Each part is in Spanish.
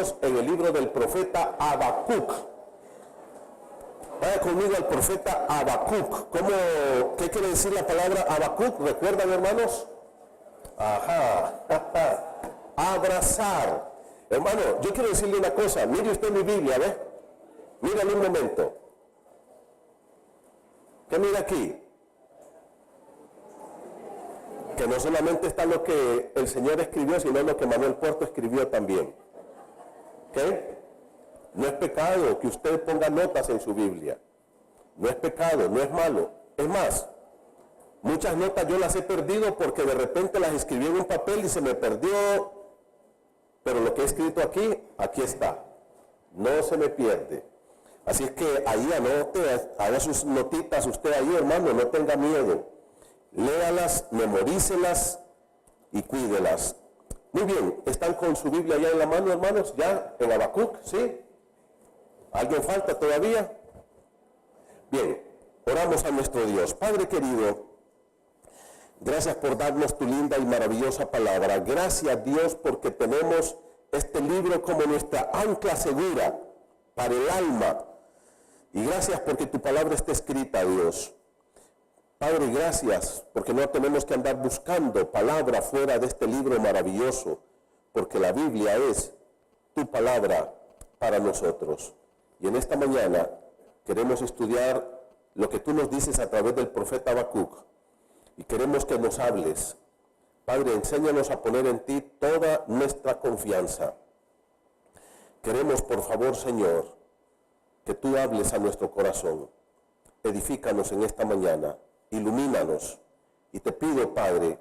Dios en el libro del profeta Habacuc. Vaya conmigo al profeta Habacuc. ¿Qué quiere decir la palabra Habacuc? ¿Recuerdan, hermanos? Abrazar. Hermano, yo quiero decirle una cosa. Mire usted mi Biblia, ¿ve? Mírale un momento. ¿Qué mira aquí? Que no solamente está lo que el Señor escribió, sino lo que Manuel Puerto escribió también. ¿Ok? No es pecado que usted ponga notas en su Biblia. No es pecado, no es malo. Es más, muchas notas yo las he perdido porque de repente las escribí en un papel y se me perdió. Pero lo que he escrito aquí, aquí está. No se me pierde. Así es que ahí anote, haga sus notitas usted ahí, hermano, no tenga miedo. Léalas, memorícelas y cuídelas. Muy bien, ¿están con su Biblia ya en la mano, hermanos? ¿Ya en Habacuc? ¿Sí? ¿Alguien falta todavía? Bien, oramos a nuestro Dios. Padre querido, gracias por darnos tu linda y maravillosa palabra. Gracias, Dios, porque tenemos este libro como nuestra ancla segura para el alma. Y gracias porque tu palabra está escrita, Dios. Padre, gracias porque no tenemos que andar buscando palabra fuera de este libro maravilloso, porque la Biblia es tu palabra para nosotros. Y en esta mañana queremos estudiar lo que tú nos dices a través del profeta Habacuc. Y queremos que nos hables. Padre, enséñanos a poner en ti toda nuestra confianza. Queremos, por favor, Señor, que tú hables a nuestro corazón. Edifícanos en esta mañana. Ilumínanos. Y te pido, Padre,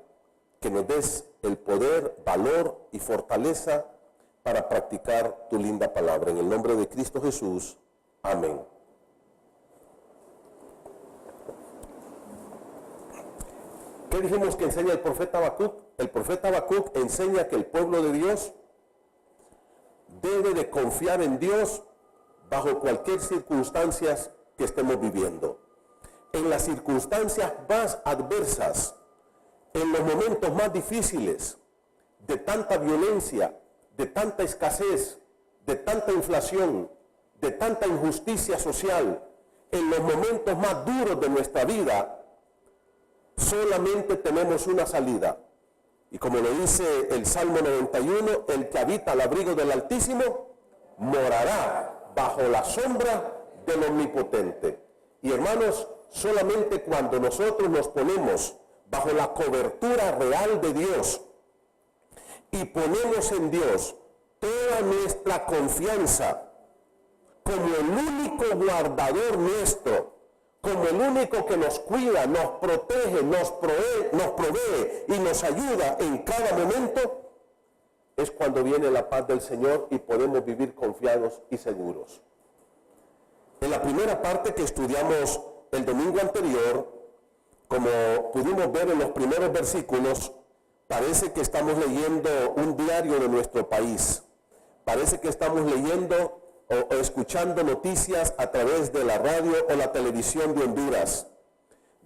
que nos des el poder, valor y fortaleza para practicar tu linda palabra. En el nombre de Cristo Jesús. Amén. ¿Qué dijimos que enseña el profeta Habacuc? El profeta Habacuc enseña que el pueblo de Dios debe de confiar en Dios bajo cualquier circunstancia que estemos viviendo. En las circunstancias más adversas, en los momentos más difíciles, de tanta violencia, de tanta escasez, de tanta inflación, de tanta injusticia social, en los momentos más duros de nuestra vida, solamente tenemos una salida. Y como lo dice el Salmo 91, el que habita al abrigo del Altísimo morará bajo la sombra del Omnipotente. Y hermanos, solamente cuando nosotros nos ponemos bajo la cobertura real de Dios y ponemos en Dios toda nuestra confianza como el único guardador nuestro, como el único que nos cuida, nos protege, nos provee y nos ayuda en cada momento, es cuando viene la paz del Señor y podemos vivir confiados y seguros. En la primera parte que estudiamos el domingo anterior, como pudimos ver en los primeros versículos, parece que estamos leyendo un diario de nuestro país. Parece que estamos leyendo o escuchando noticias a través de la radio o la televisión de Honduras.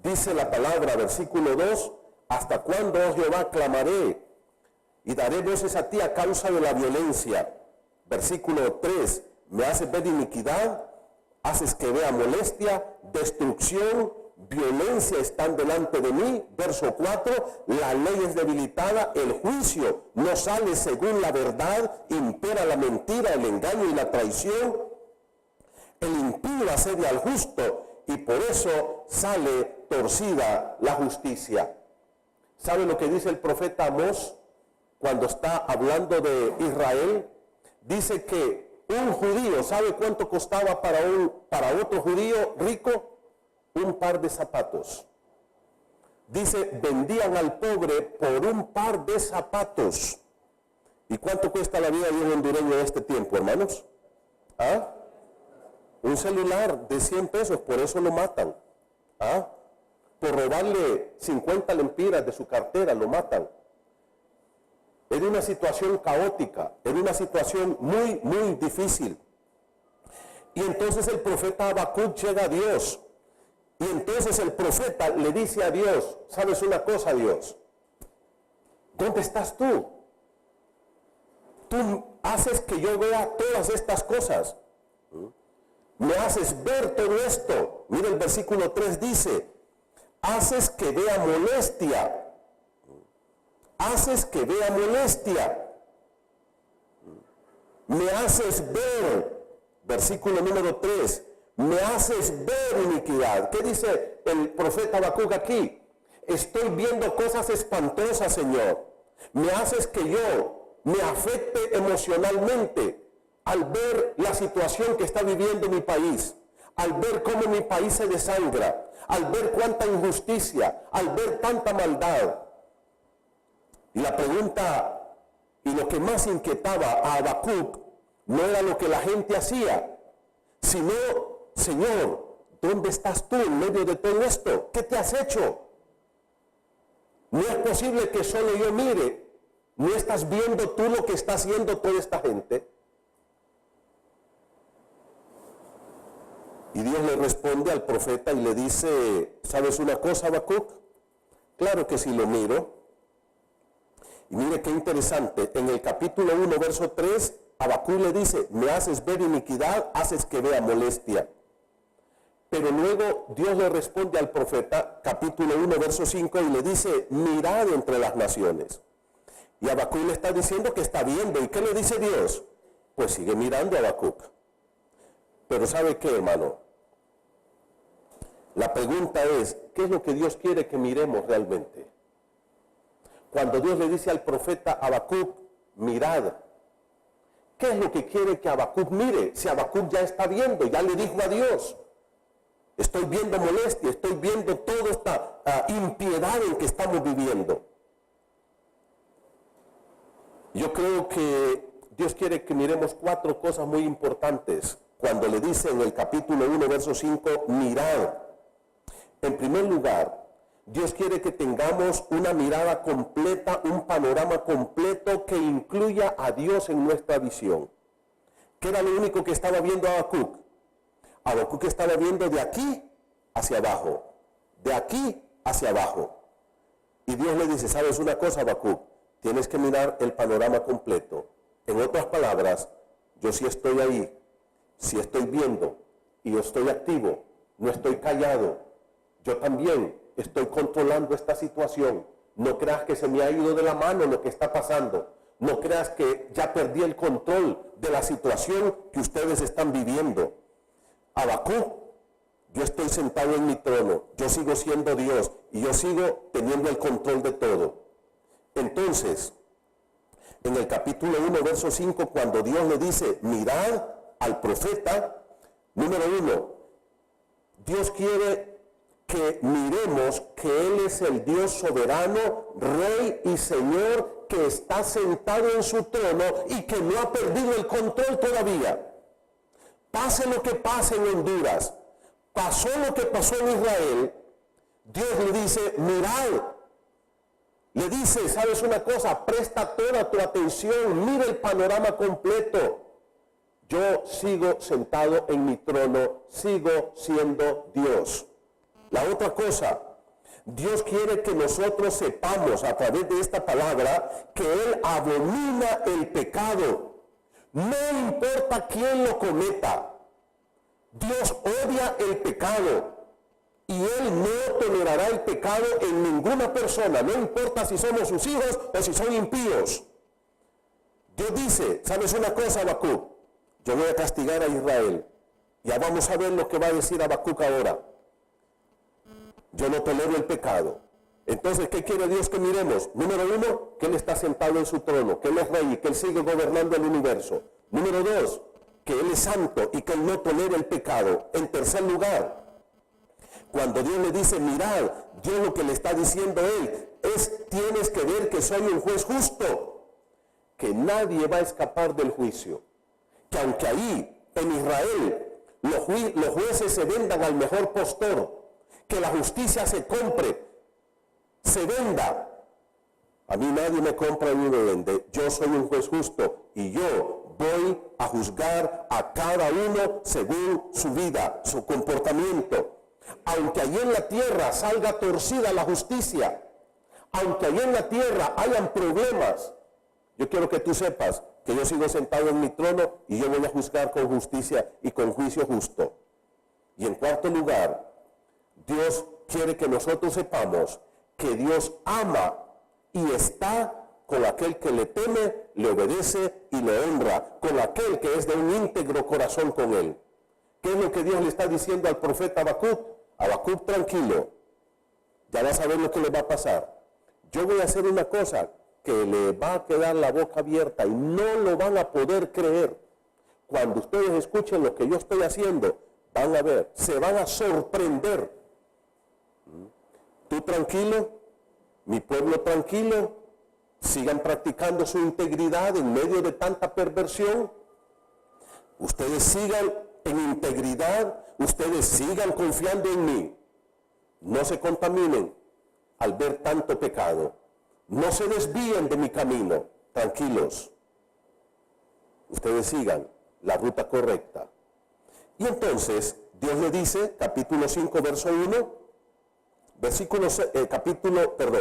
Dice la palabra, versículo 2, ¿hasta cuándo, oh Jehová, clamaré y daré voces a ti a causa de la violencia? Versículo 3, me haces ver iniquidad, haces que vea molestia, destrucción, violencia están delante de mí. Verso 4, la ley es debilitada, el juicio no sale según la verdad, impera la mentira, el engaño y la traición. El impío asedia al justo y por eso sale torcida la justicia. ¿Sabe lo que dice el profeta Amós cuando está hablando de Israel? Dice que un judío, ¿sabe cuánto costaba para otro judío rico? Un par de zapatos. Dice, vendían al pobre por un par de zapatos. ¿Y cuánto cuesta la vida de un hondureño en este tiempo, hermanos? ¿Ah? Un celular de 100 pesos, por eso lo matan. ¿Ah? Por robarle 50 lempiras de su cartera, lo matan. Era una situación caótica, era una situación muy, muy difícil. Y entonces el profeta Habacuc llega a Dios. Y entonces el profeta le dice a Dios, ¿sabes una cosa, Dios? ¿Dónde estás tú? tú haces que yo vea todas estas cosas. Me haces ver todo esto. Mira el versículo 3 dice, haces que vea molestia. Haces que vea molestia. Me haces ver, versículo número 3, me haces ver iniquidad. ¿Qué dice el profeta Habacuc aquí? Estoy viendo cosas espantosas, Señor. Me haces que yo me afecte emocionalmente al ver la situación que está viviendo mi país, al ver cómo mi país se desangra, al ver cuánta injusticia, al ver tanta maldad. Y la pregunta y lo que más inquietaba a Habacuc no era lo que la gente hacía, sino, Señor, ¿dónde estás tú en medio de todo esto? ¿Qué te has hecho? No es posible que solo yo mire. ¿No estás viendo tú lo que está haciendo toda esta gente? Y Dios le responde al profeta y le dice, ¿sabes una cosa, Habacuc? Claro que sí lo miro. Y mire qué interesante, en el capítulo 1, verso 3, Habacuc le dice, me haces ver iniquidad, haces que vea molestia. Pero luego Dios le responde al profeta, capítulo 1, verso 5, y le dice, mirad entre las naciones. Y Habacuc le está diciendo que está viendo. ¿Y qué le dice Dios? Pues sigue mirando a Habacuc. Pero ¿sabe qué, hermano? La pregunta es, ¿qué es lo que Dios quiere que miremos realmente? Cuando Dios le dice al profeta Habacuc, mirad, ¿qué es lo que quiere que Habacuc mire? Si Habacuc ya está viendo, ya le dijo a Dios, estoy viendo molestia, estoy viendo toda esta impiedad en que estamos viviendo. Yo creo que Dios quiere que miremos 4 cosas muy importantes cuando le dice en el capítulo 1, verso 5, mirad. En primer lugar, Dios quiere que tengamos una mirada completa, un panorama completo que incluya a Dios en nuestra visión. ¿Qué era lo único que estaba viendo Habacuc? Habacuc estaba viendo de aquí hacia abajo, de aquí hacia abajo. Y Dios le dice, ¿sabes una cosa, Habacuc? Tienes que mirar el panorama completo. En otras palabras, yo sí estoy ahí, sí estoy viendo y yo estoy activo, no estoy callado. Yo también estoy controlando esta situación. No creas que se me ha ido de la mano lo que está pasando. No creas que ya perdí el control de la situación que ustedes están viviendo. Habacuc, yo estoy sentado en mi trono, yo sigo siendo Dios y yo sigo teniendo el control de todo. Entonces, en el capítulo 1, verso 5, cuando Dios le dice, mirad al profeta, número 1, Dios quiere que miremos que Él es el Dios soberano, Rey y Señor, que está sentado en su trono y que no ha perdido el control todavía. Pase lo que pase en Honduras, pasó lo que pasó en Israel, Dios le dice, mirad. Le dice, ¿sabes una cosa? Presta toda tu atención, mira el panorama completo. Yo sigo sentado en mi trono, sigo siendo Dios. La otra cosa, Dios quiere que nosotros sepamos a través de esta palabra que Él abomina el pecado. No importa quién lo cometa, Dios odia el pecado. Y Él no tolerará el pecado en ninguna persona, no importa si somos sus hijos o si son impíos. Dios dice, ¿sabes una cosa, Habacuc? Yo voy a castigar a Israel. Ya vamos a ver lo que va a decir Habacuc ahora. Yo no tolero el pecado. Entonces, ¿qué quiere Dios que miremos? Número 1, que Él está sentado en su trono, que Él es rey y que Él sigue gobernando el universo. Número 2, que Él es santo y que Él no tolera el pecado. En tercer lugar, cuando Dios le dice, mirad, Dios lo que le está diciendo a Él es, tienes que ver que soy un juez justo, que nadie va a escapar del juicio. Que aunque ahí, en Israel, los jueces se vendan al mejor postor, que la justicia se compre, se venda. A mí nadie me compra ni me vende. Yo soy un juez justo y yo voy a juzgar a cada uno según su vida, su comportamiento. Aunque allí en la tierra salga torcida la justicia, aunque allí en la tierra hayan problemas, yo quiero que tú sepas que yo sigo sentado en mi trono y yo voy a juzgar con justicia y con juicio justo. Y en cuarto lugar, Dios quiere que nosotros sepamos que Dios ama y está con aquel que le teme, le obedece y le honra, con aquel que es de un íntegro corazón con él. ¿Qué es lo que Dios le está diciendo al profeta Habacuc? Habacuc, tranquilo, ya vas a ver lo que le va a pasar. Yo voy a hacer una cosa que le va a quedar la boca abierta y no lo van a poder creer. Cuando ustedes escuchen lo que yo estoy haciendo, van a ver, se van a sorprender. Tú tranquilo, mi pueblo tranquilo, sigan practicando su integridad en medio de tanta perversión. Ustedes sigan en integridad, ustedes sigan confiando en mí. No se contaminen al ver tanto pecado. No se desvíen de mi camino, tranquilos. Ustedes sigan la ruta correcta. Y entonces Dios le dice, capítulo 5, verso 1,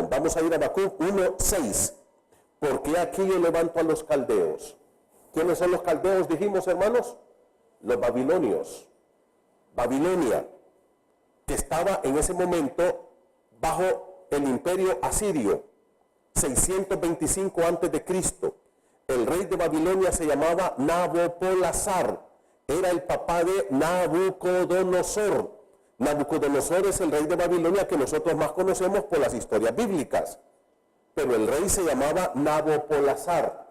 vamos a ir a Habacuc 1, 6. Porque aquí yo levanto a los caldeos. ¿Quiénes son los caldeos, dijimos, hermanos? Los babilonios. Babilonia, que estaba en ese momento bajo el imperio asirio, 625 a.C. El rey de Babilonia se llamaba Nabopolassar, era el papá de Nabucodonosor. Nabucodonosor es el rey de Babilonia que nosotros más conocemos por las historias bíblicas, pero el rey se llamaba Nabopolassar.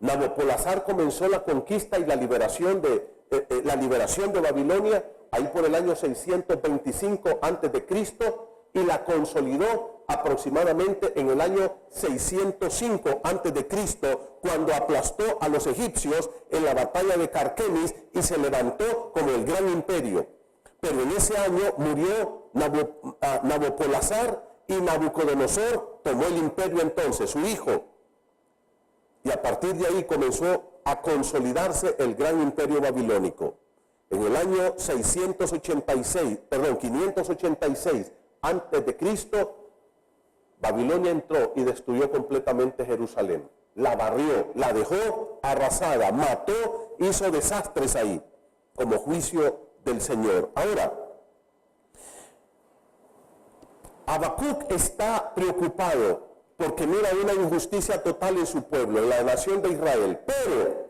Nabopolassar comenzó la conquista y la liberación de Babilonia ahí por el año 625 a.C. y la consolidó aproximadamente en el año 605 a.C., cuando aplastó a los egipcios en la batalla de Carquemis y se levantó como el gran imperio. Pero en ese año murió Nabopolassar y Nabucodonosor tomó el imperio entonces, su hijo. Y a partir de ahí comenzó a consolidarse el gran imperio babilónico. En el año 586 antes de Cristo, Babilonia entró y destruyó completamente Jerusalén. La barrió, la dejó arrasada, mató, hizo desastres ahí, como juicio del Señor. Ahora, Habacuc está preocupado porque mira una injusticia total en su pueblo, en la nación de Israel. Pero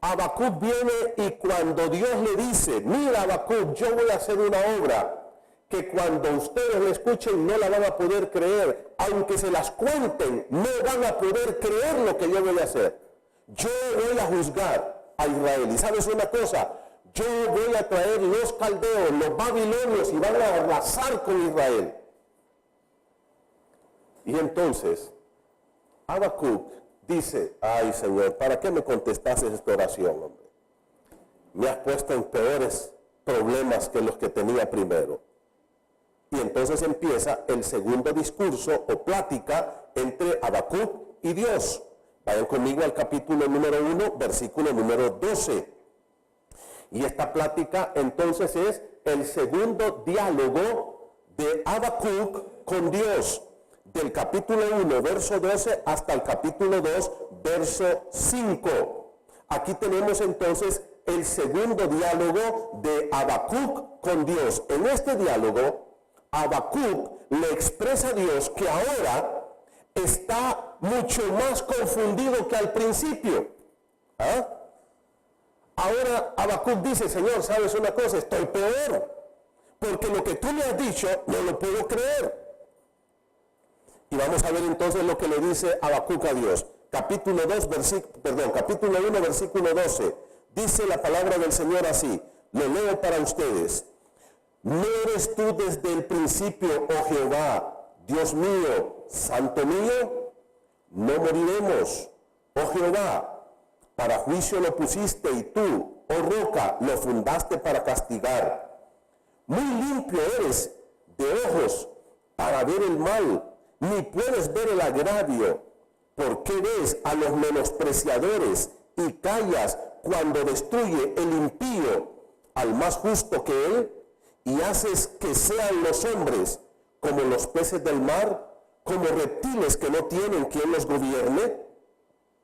Habacuc viene y cuando Dios le dice, mira Habacuc, yo voy a hacer una obra que cuando ustedes la escuchen no la van a poder creer, aunque se las cuenten, no van a poder creer lo que yo voy a hacer. Yo voy a juzgar a Israel. Y sabes una cosa, yo voy a traer los caldeos, los babilonios y van a arrasar con Israel. Y entonces, Habacuc dice, ay Señor, ¿para qué me contestaste esta oración, hombre? Me has puesto en peores problemas que los que tenía primero. Y entonces empieza el segundo discurso o plática entre Habacuc y Dios. Vayan conmigo al capítulo número 1, versículo número 12. Y esta plática entonces es el segundo diálogo de Habacuc con Dios. Del capítulo 1, verso 12, hasta el capítulo 2, verso 5. Aquí tenemos entonces el segundo diálogo de Habacuc con Dios. En este diálogo, Habacuc le expresa a Dios que ahora está mucho más confundido que al principio. ¿Ah? Ahora Habacuc dice, Señor, ¿sabes una cosa? Estoy peor, porque lo que tú me has dicho no lo puedo creer. Y vamos a ver entonces lo que le dice Habacuc a Dios. Capítulo 1, versículo 12. Dice la palabra del Señor así. Lo leo para ustedes. ¿No eres tú desde el principio, oh Jehová, Dios mío, santo mío? No moriremos, oh Jehová. Para juicio lo pusiste y tú, oh roca, lo fundaste para castigar. Muy limpio eres de ojos para ver el mal, ni puedes ver el agravio. ¿Por qué ves a los menospreciadores y callas cuando destruye el impío al más justo que él? Y haces que sean los hombres como los peces del mar, como reptiles que no tienen quien los gobierne.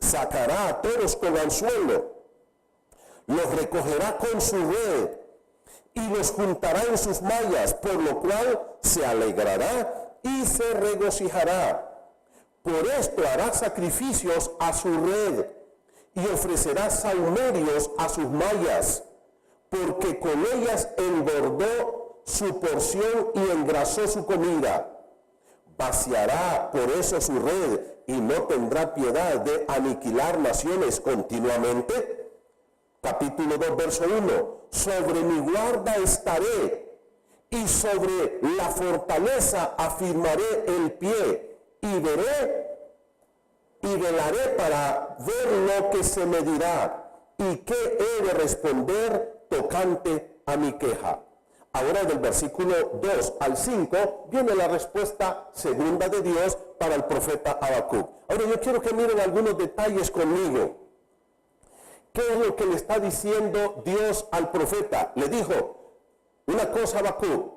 sacará a todos con anzuelo, los recogerá con su red y los juntará en sus mallas, por lo cual se alegrará y se regocijará. Por esto hará sacrificios a su red y ofrecerá sahumerios a sus mallas, porque con ellas engordó su porción y engrasó su comida. Vaciará por eso su red y no tendrá piedad de aniquilar naciones continuamente. Capítulo 2, verso 1. Sobre mi guarda estaré y sobre la fortaleza afirmaré el pie y velaré para ver lo que se me dirá y qué he de responder tocante a mi queja. Ahora del versículo 2 al 5 viene la respuesta segunda de Dios para el profeta Habacuc. Ahora yo quiero que miren algunos detalles conmigo. ¿Qué es lo que le está diciendo Dios al profeta? Le dijo una cosa a Habacuc: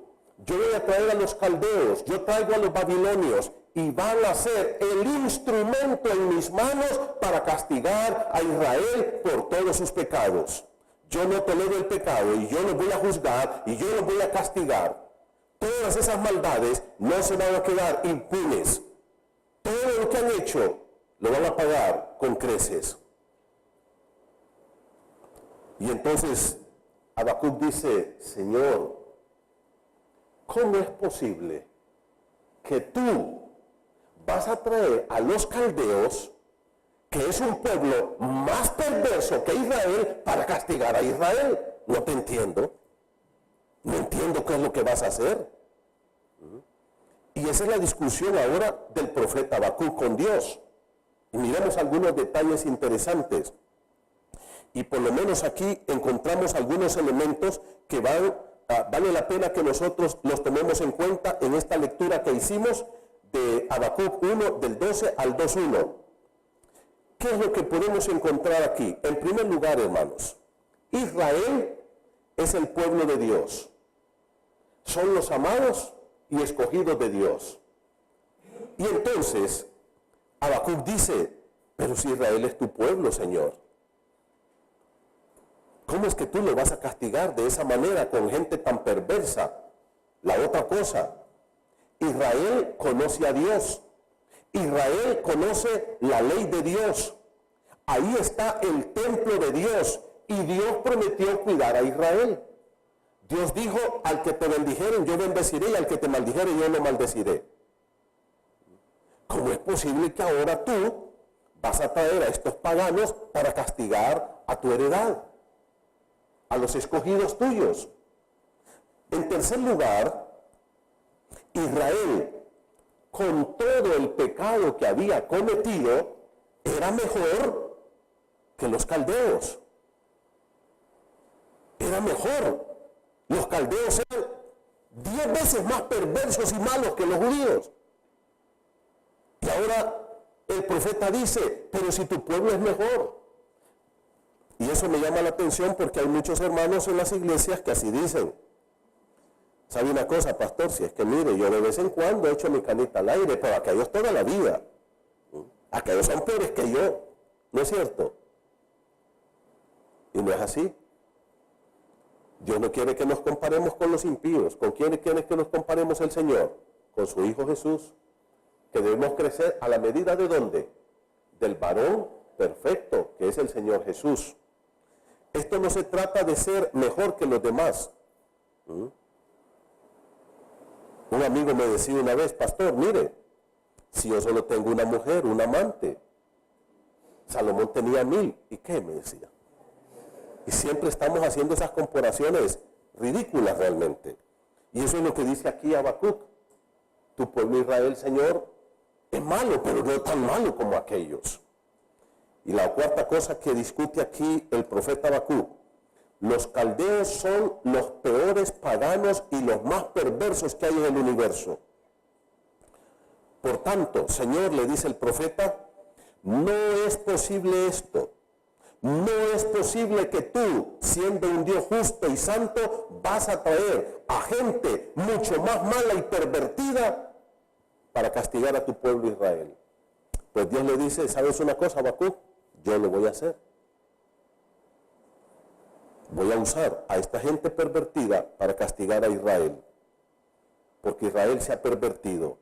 yo voy a traer a los caldeos, yo traigo a los babilonios y van a ser el instrumento en mis manos para castigar a Israel por todos sus pecados. Yo no tolero el pecado y yo los voy a juzgar y yo los voy a castigar. Todas esas maldades no se van a quedar impunes. Todo lo que han hecho lo van a pagar con creces. Y entonces Habacuc dice: Señor, ¿cómo es posible que tú vas a traer a los caldeos, que es un pueblo más perverso que Israel, para castigar a Israel? No te entiendo. No entiendo qué es lo que vas a hacer. Y esa es la discusión ahora del profeta Habacuc con Dios. Y miremos algunos detalles interesantes. Y por lo menos aquí encontramos algunos elementos que vale la pena que nosotros los tomemos en cuenta en esta lectura que hicimos de Habacuc 1, del 12 al 2.1. ¿Qué es lo que podemos encontrar aquí? En primer lugar, hermanos, Israel es el pueblo de Dios. Son los amados y escogidos de Dios. Y entonces, Habacuc dice: pero si Israel es tu pueblo, Señor, ¿cómo es que tú lo vas a castigar de esa manera con gente tan perversa? La otra cosa, Israel conoce a Dios. Israel conoce la ley de Dios. Ahí está el templo de Dios y Dios prometió cuidar a Israel. Dios dijo: al que te bendijeren yo bendeciré y al que te maldijere yo no maldeciré. ¿Cómo es posible que ahora tú vas a traer a estos paganos para castigar a tu heredad, a los escogidos tuyos? En tercer lugar, Israel, con todo el pecado que había cometido, era mejor que los caldeos. Era mejor. Los caldeos eran 10 veces más perversos y malos que los judíos. Y ahora el profeta dice: pero si tu pueblo es mejor. Y eso me llama la atención porque hay muchos hermanos en las iglesias que así dicen. ¿Sabe una cosa, pastor? Si es que mire, yo de vez en cuando echo mi canita al aire, pero aquellos toda la vida. Aquellos son peores que yo. ¿No es cierto? Y no es así. Dios no quiere que nos comparemos con los impíos. ¿Con quién quiere que nos comparemos el Señor? Con su Hijo Jesús. Que debemos crecer a la medida de ¿dónde? Del varón perfecto, que es el Señor Jesús. Esto no se trata de ser mejor que los demás. Un amigo me decía una vez: pastor, mire, si yo solo tengo una mujer, un amante, Salomón tenía 1000, ¿y qué? Me decía. Y siempre estamos haciendo esas comparaciones ridículas realmente. Y eso es lo que dice aquí Habacuc: tu pueblo Israel, Señor, es malo, pero no tan malo como aquellos. Y la cuarta cosa que discute aquí el profeta Habacuc: los caldeos son los peores paganos y los más perversos que hay en el universo. Por tanto, Señor, le dice el profeta, no es posible esto. No es posible que tú, siendo un Dios justo y santo, vas a traer a gente mucho más mala y pervertida para castigar a tu pueblo Israel. Pues Dios le dice: ¿sabes una cosa, Habacuc? yo lo voy a hacer. Voy a usar a esta gente pervertida para castigar a Israel, porque Israel se ha pervertido.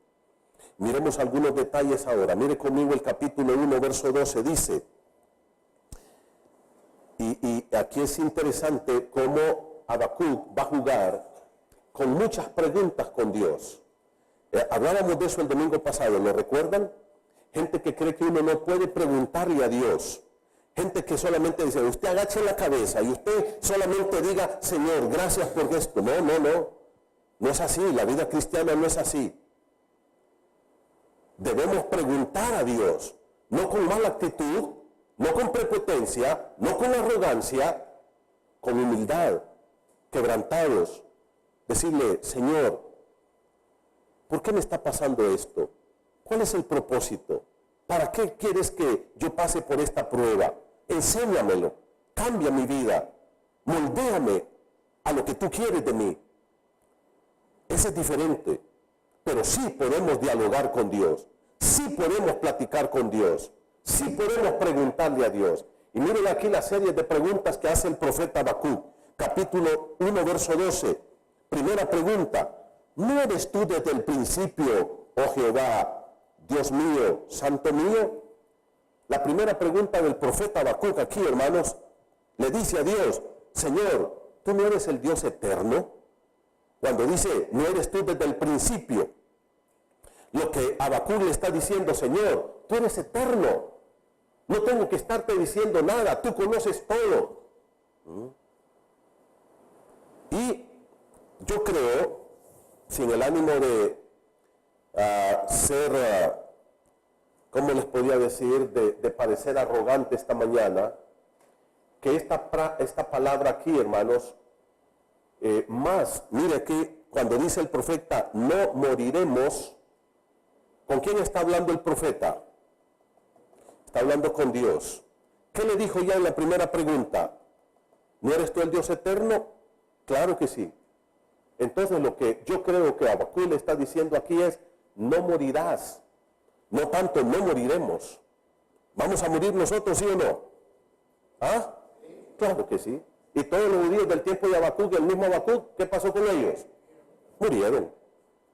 Miremos algunos detalles ahora. Mire conmigo el capítulo 1, verso 12, dice, y aquí es interesante cómo Habacuc va a jugar con muchas preguntas con Dios. Hablábamos de eso el domingo pasado, ¿lo recuerdan? Gente que cree que uno no puede preguntarle a Dios. Gente que solamente dice, usted agache la cabeza y usted solamente diga, Señor, gracias por esto. No es así, la vida cristiana no es así. Debemos preguntar a Dios, no con mala actitud, no con prepotencia, no con arrogancia, con humildad, quebrantados. Decirle, Señor, ¿por qué me está pasando esto? ¿Cuál es el propósito? ¿Para qué quieres que yo pase por esta prueba? Enséñamelo, cambia mi vida, moldéame a lo que tú quieres de mí. Ese es diferente, pero sí podemos dialogar con Dios, sí podemos platicar con Dios, sí podemos preguntarle a Dios. Y miren aquí la serie de preguntas que hace el profeta Habacuc, capítulo 1, verso 12. Primera pregunta, ¿no eres tú desde el principio, oh Jehová, Dios mío, santo mío? La primera pregunta del profeta Habacuc aquí, hermanos, le dice a Dios, Señor, ¿tú no eres el Dios eterno? Cuando dice, no eres tú desde el principio, lo que Habacuc le está diciendo, Señor, tú eres eterno, no tengo que estarte diciendo nada, tú conoces todo. Y yo creo, sin el ánimo de ser, ¿cómo les podía decir?, de parecer arrogante esta mañana, que esta palabra aquí, hermanos, mire que cuando dice el profeta, no moriremos, ¿con quién está hablando el profeta? Está hablando con Dios. ¿Qué le dijo ya en la primera pregunta? ¿No eres tú el Dios eterno? Claro que sí. Entonces lo que yo creo que Habacuc le está diciendo aquí es, no morirás. No tanto, no moriremos. ¿Vamos a morir nosotros, sí o no? ¿Ah? Claro que sí. Y todos los judíos del tiempo de Habacuc, el mismo Habacuc, ¿qué pasó con ellos? Murieron.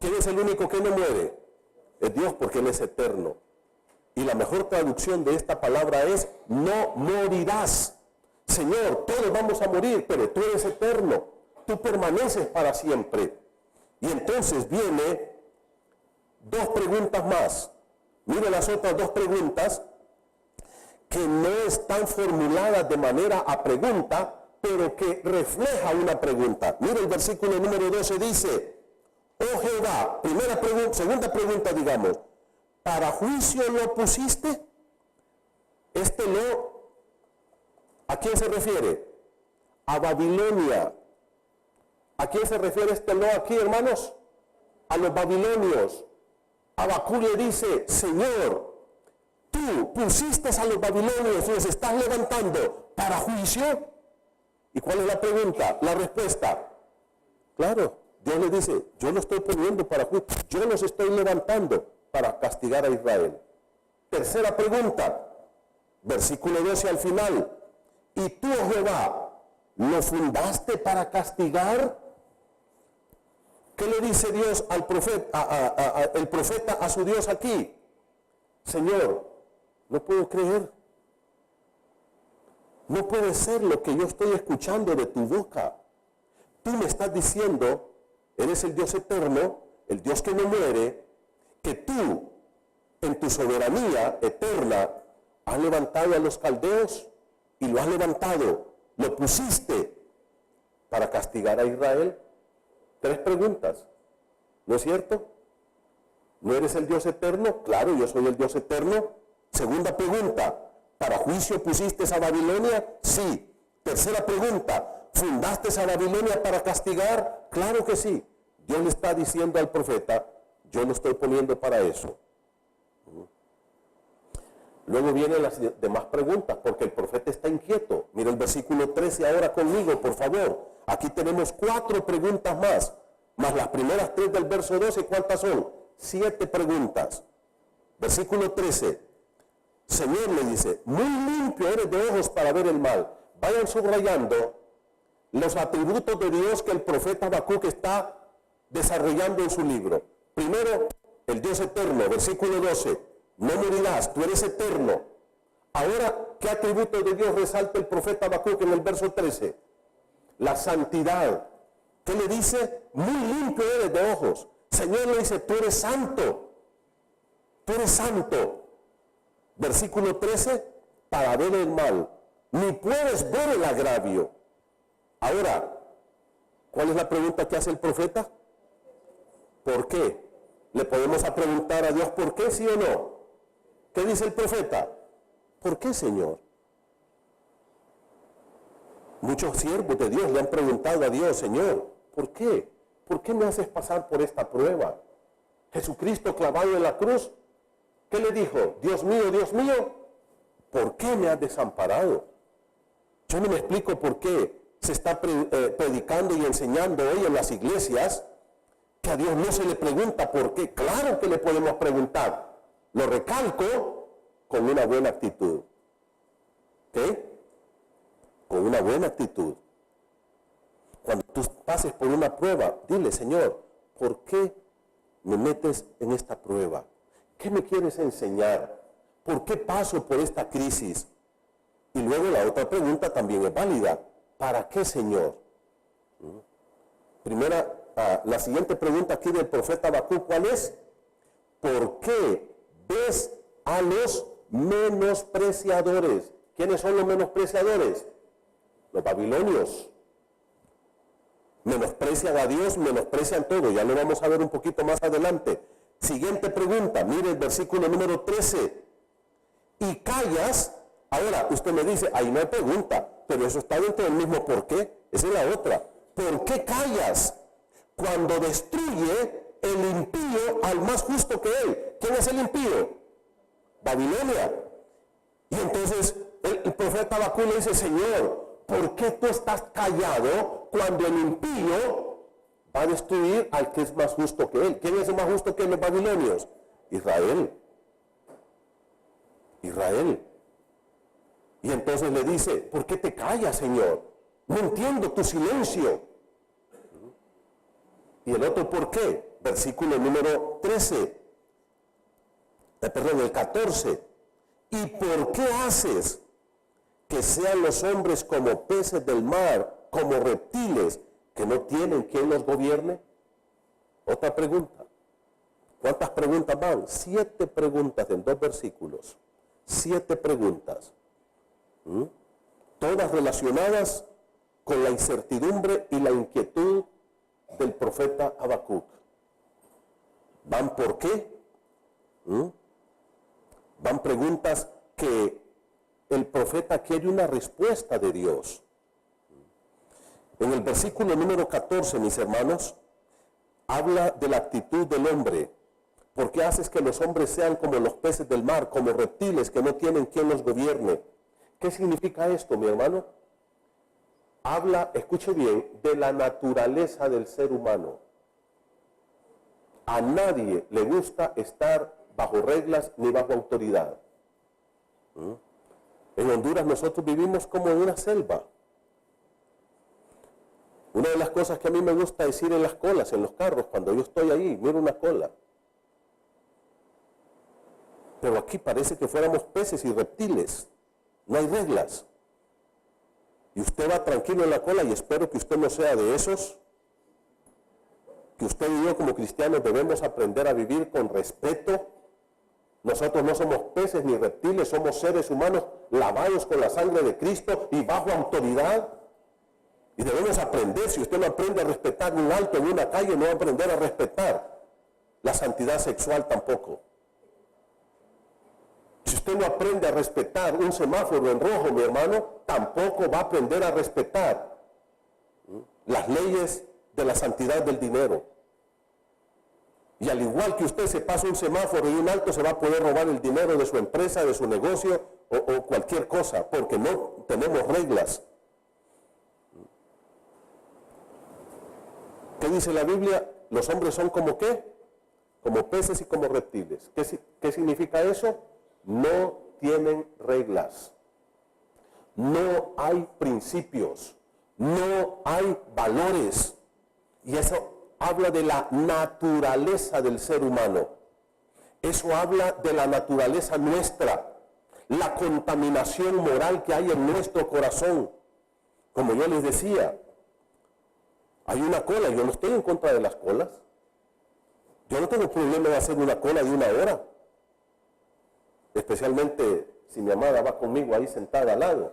¿Quién es el único que no muere? Es Dios, porque Él es eterno. Y la mejor traducción de esta palabra es, no morirás. Señor, todos vamos a morir, pero tú eres eterno. Tú permaneces para siempre. Y entonces viene dos preguntas más. Mire las otras dos preguntas que no están formuladas de manera a pregunta, pero que refleja una pregunta. Mire el versículo número 12 dice, oh Jehová, segunda pregunta, digamos, ¿para juicio lo pusiste? Este lo, ¿a quién se refiere? A Babilonia. ¿A quién se refiere este lo aquí, hermanos? A los babilonios. Habacuc le dice, Señor, tú pusiste a los babilonios y los estás levantando para juicio. ¿Y cuál es la pregunta? La respuesta. Claro, Dios le dice, yo los estoy poniendo para juicio, yo los estoy levantando para castigar a Israel. Tercera pregunta, versículo 12 al final. ¿Y tú, oh Jehová, lo fundaste para castigar? ¿Qué le dice Dios al profeta, el profeta a su Dios aquí? Señor, no puedo creer. No puede ser lo que yo estoy escuchando de tu boca. Tú me estás diciendo, eres el Dios eterno, el Dios que no muere, que tú, en tu soberanía eterna, has levantado a los caldeos y lo has levantado, lo pusiste para castigar a Israel. 3 preguntas, ¿no es cierto? ¿No eres el Dios eterno? Claro, yo soy el Dios eterno. Segunda pregunta, ¿para juicio pusiste a Babilonia? Sí. Tercera pregunta, ¿fundaste a Babilonia para castigar? Claro que sí. Dios le está diciendo al profeta, yo lo estoy poniendo para eso. Luego vienen las demás preguntas, porque el profeta está inquieto. Mira el versículo 13 ahora conmigo, por favor. Aquí tenemos 4 preguntas más las primeras 3 del verso 12, ¿cuántas son? 7 preguntas. Versículo 13. Señor, le dice, muy limpio eres de ojos para ver el mal. Vayan subrayando los atributos de Dios que el profeta Habacuc está desarrollando en su libro. Primero, el Dios eterno, versículo 12, no morirás, tú eres eterno. Ahora, ¿qué atributo de Dios resalta el profeta Habacuc en el verso 13? La santidad. ¿Qué le dice? Muy limpio eres de ojos. Señor le dice, tú eres santo. Tú eres santo. Versículo 13, para ver el mal. Ni puedes ver el agravio. Ahora, ¿cuál es la pregunta que hace el profeta? ¿Por qué? ¿Le podemos preguntar a Dios por qué, sí o no? ¿Qué dice el profeta? ¿Por qué, Señor? Muchos siervos de Dios le han preguntado a Dios, Señor, ¿por qué? ¿Por qué me haces pasar por esta prueba? Jesucristo clavado en la cruz, ¿qué le dijo? Dios mío, ¿por qué me has desamparado? Yo no me explico por qué se está predicando y enseñando hoy en las iglesias que a Dios no se le pregunta por qué. Claro que le podemos preguntar. Lo recalco con una buena actitud. ¿Ok? Con una buena actitud. Cuando tú pases por una prueba, dile, Señor, ¿por qué me metes en esta prueba? ¿Qué me quieres enseñar? ¿Por qué paso por esta crisis? Y luego la otra pregunta también es válida. ¿Para qué, Señor? La siguiente pregunta aquí del profeta Habacuc, ¿cuál es? ¿Por qué ves a los menospreciadores? ¿Quiénes son los menospreciadores? Los babilonios. Menosprecian a Dios, menosprecian todo. Ya lo vamos a ver un poquito más adelante. Siguiente pregunta, mire el versículo número 13. Y callas. Ahora, usted me dice, ahí no hay pregunta, pero eso está dentro del mismo por qué. Esa es la otra. ¿Por qué callas cuando destruye el impío al más justo que él? ¿Quién es el impío? Babilonia. Y entonces el profeta Habacuc le dice, Señor, ¿por qué tú estás callado cuando el impío va a destruir al que es más justo que él? ¿Quién es el más justo que los babilonios? Israel. Israel. Y entonces le dice, ¿por qué te callas, Señor? No entiendo tu silencio. Y el otro, ¿por qué? Versículo número 13. El 14. ¿Y por qué haces que sean los hombres como peces del mar, como reptiles, que no tienen quien los gobierne? Otra pregunta. ¿Cuántas preguntas van? 7 preguntas en 2 versículos. 7 preguntas. Todas relacionadas con la incertidumbre y la inquietud del profeta Habacuc. ¿Van por qué? Van preguntas que el profeta quiere una respuesta de Dios. En el versículo número 14, mis hermanos, habla de la actitud del hombre. ¿Por qué haces que los hombres sean como los peces del mar, como reptiles que no tienen quien los gobierne? ¿Qué significa esto, mi hermano? Habla, escuche bien, de la naturaleza del ser humano. A nadie le gusta estar bajo reglas ni bajo autoridad. En Honduras nosotros vivimos como en una selva. Una de las cosas que a mí me gusta es ir en las colas, en los carros, cuando yo estoy ahí, miro una cola. Pero aquí parece que fuéramos peces y reptiles. No hay reglas. Y usted va tranquilo en la cola y espero que usted no sea de esos. Que usted y yo como cristianos debemos aprender a vivir con respeto. Nosotros no somos peces ni reptiles, somos seres humanos lavados con la sangre de Cristo y bajo autoridad. Y debemos aprender. Si usted no aprende a respetar un alto en una calle, no va a aprender a respetar la santidad sexual tampoco. Si usted no aprende a respetar un semáforo en rojo, mi hermano, tampoco va a aprender a respetar las leyes de la santidad del dinero. Y al igual que usted se pasa un semáforo y un alto, se va a poder robar el dinero de su empresa, de su negocio o cualquier cosa, porque no tenemos reglas. ¿Qué dice la Biblia? Los hombres son como ¿qué? Como peces y como reptiles. ¿Qué significa eso? No tienen reglas. No hay principios, no hay valores. Y eso habla de la naturaleza del ser humano. Eso habla de la naturaleza nuestra, la contaminación moral que hay en nuestro corazón. Como yo les decía, hay una cola, yo no estoy en contra de las colas. Yo no tengo problema de hacer una cola de 1 hora. Especialmente si mi amada va conmigo ahí sentada al lado.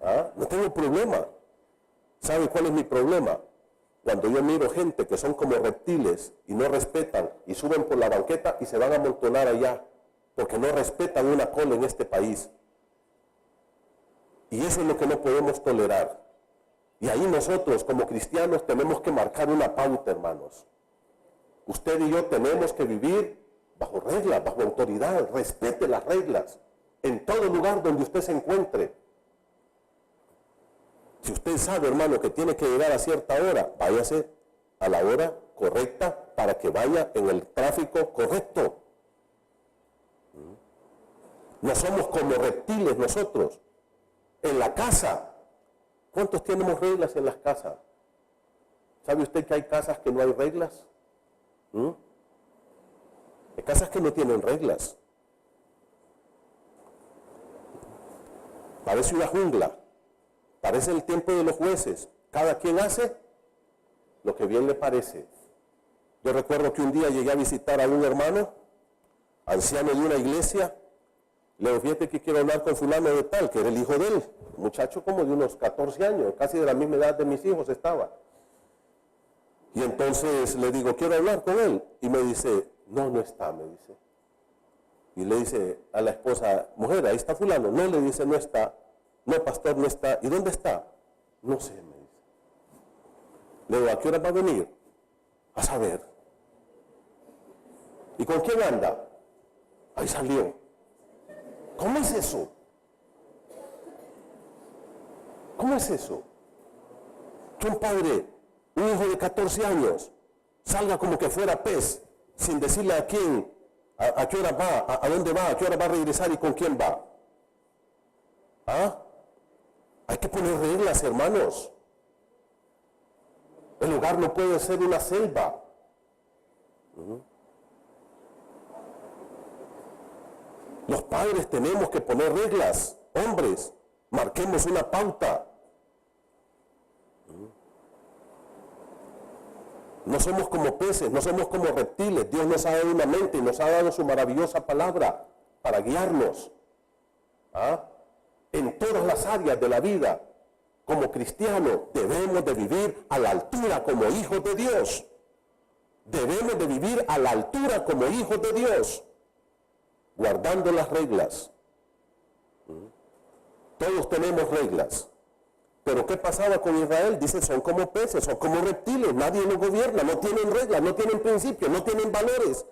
¿Ah? No tengo problema. ¿Sabe cuál es mi problema? Cuando yo miro gente que son como reptiles y no respetan y suben por la banqueta y se van a amontonar allá porque no respetan una cola en este país. Y eso es lo que no podemos tolerar. Y ahí nosotros como cristianos tenemos que marcar una pauta, hermanos. Usted y yo tenemos que vivir bajo reglas, bajo autoridad. Respete las reglas en todo lugar donde usted se encuentre. Si usted sabe, hermano, que tiene que llegar a cierta hora, váyase a la hora correcta para que vaya en el tráfico correcto. No somos como reptiles nosotros. En la casa, ¿cuántos tenemos reglas en las casas? ¿Sabe usted que hay casas que no hay reglas? Hay casas que no tienen reglas. Parece una jungla. Parece el tiempo de los jueces. Cada quien hace lo que bien le parece. Yo recuerdo que un día llegué a visitar a un hermano, anciano de una iglesia. Le digo, fíjate que quiero hablar con fulano de tal, que era el hijo de él. Un muchacho como de unos 14 años, casi de la misma edad de mis hijos estaba. Y entonces le digo, quiero hablar con él. Y me dice, no, no está, me dice. Y le dice a la esposa, mujer, ahí está fulano. No, le dice, no está. No, pastor, no está. ¿Y dónde está? No sé, me dice. Le digo, ¿a qué hora va a venir? A saber. ¿Y con quién anda? Ahí salió. ¿Cómo es eso? ¿Cómo es eso? Que un padre, un hijo de 14 años, salga como que fuera pez, sin decirle a quién, a qué hora va, a dónde va, a qué hora va a regresar y con quién va. ¿Ah? Hay que poner reglas, hermanos. El hogar no puede ser una selva. Los padres tenemos que poner reglas. Hombres, marquemos una pauta. No somos como peces, no somos como reptiles. Dios nos ha dado una mente y nos ha dado su maravillosa palabra para guiarnos. ¿Ah? En todas las áreas de la vida, como cristianos, debemos de vivir a la altura como hijos de Dios. Debemos de vivir a la altura como hijos de Dios, guardando las reglas. Todos tenemos reglas. Pero ¿qué pasaba con Israel? Dice, son como peces, son como reptiles, nadie los gobierna, no tienen reglas, no tienen principios, no tienen valores.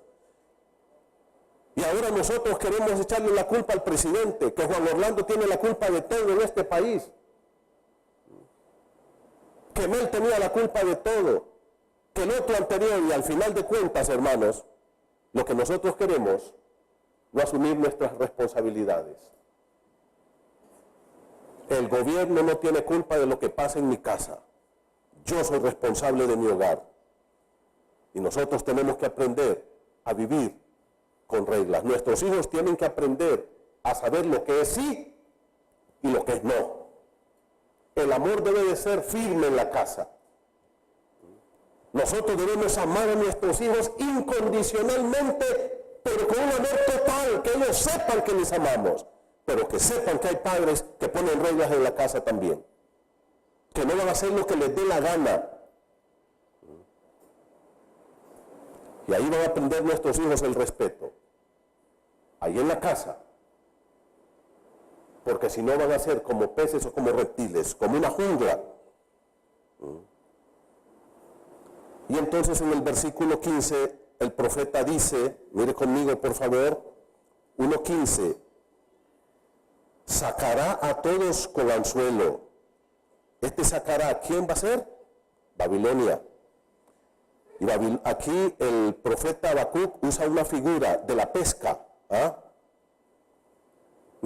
Y ahora nosotros queremos echarle la culpa al presidente, que Juan Orlando tiene la culpa de todo en este país. Que él tenía la culpa de todo. Que el otro anterior, y al final de cuentas, hermanos, lo que nosotros queremos, no asumir nuestras responsabilidades. El gobierno no tiene culpa de lo que pasa en mi casa. Yo soy responsable de mi hogar. Y nosotros tenemos que aprender a vivir con reglas. Nuestros hijos tienen que aprender a saber lo que es sí y lo que es no. El amor debe de ser firme en la casa. Nosotros debemos amar a nuestros hijos incondicionalmente, pero con un amor total, que ellos sepan que les amamos, pero que sepan que hay padres que ponen reglas en la casa también, que no van a hacer lo que les dé la gana. Y ahí van a aprender nuestros hijos el respeto, ahí en la casa, porque si no van a ser como peces o como reptiles, como una jungla. Y entonces en el versículo 15 el profeta dice, mire conmigo por favor, 1:15, sacará a todos con anzuelo. Este sacará, ¿quién va a ser? Babilonia. Y aquí el profeta Habacuc usa una figura de la pesca. ¿Ah?